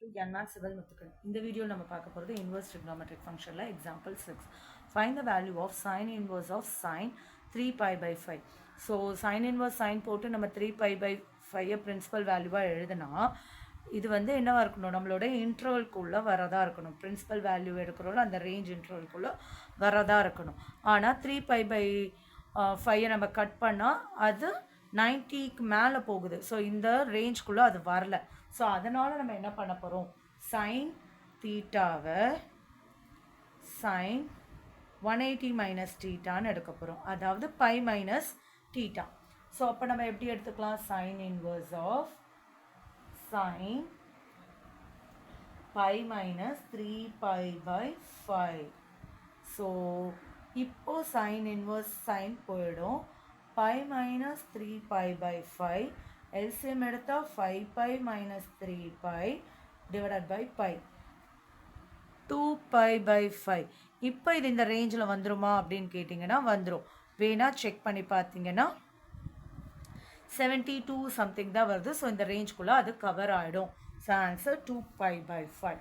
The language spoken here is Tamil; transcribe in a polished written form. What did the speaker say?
to Yanmath Civil Muthukan. In the video, we will see the inverse trigonometric function. Example 6. Find the value of sine inverse of sine 3 pi by 5. So, sine inverse sine போட்டு நம்ம 3 pi by 5 principal value எழுதுனா இது வந்து என்னவா இருக்கணும் நம்மளோட இன்டர்வல்குள்ள வரதா இருக்கணும் பிரின்சிபல் வேல்யூ எடுக்கிறோம் அந்த ரேஞ்ச் இன்டர்வல்குள்ள வரதா இருக்கணும் ஆனால் 3 பை பை 5 நம்ம கட் பண்ணால் அது 90க்கு மேலே போகுது ஸோ இந்த ரேஞ்ச்குள்ளே அது வரல ஸோ அதனால் நம்ம என்ன பண்ண போகிறோம் சைன் தீட்டாவை சைன் 180 மைனஸ் தீட்டான்னு எடுக்க போகிறோம் அதாவது பை மைனஸ் தீட்டா ஸோ அப்போ நம்ம எப்படி எடுத்துக்கலாம் sine inverse of sin pi minus 3 pi by 5. So, இப்போ sin inverse sin போயிடும் pi minus 3 pi by 5. LCM எடுத்தா 5 pi minus 3 pi divided by pi. 2 pi by 5. இப்போ இது இந்த ரேஞ்சில் வந்துருமா அப்படின்னு கேட்டிங்கன்னா வந்துரும் வேணா செக் பண்ணி பார்த்தீங்கன்னா 72 something தான் வருது ஸோ இந்த ரேஞ்ச்குள்ளே அது கவர் ஆகிடும் ஸோ ஆன்சர் 2 pi by 5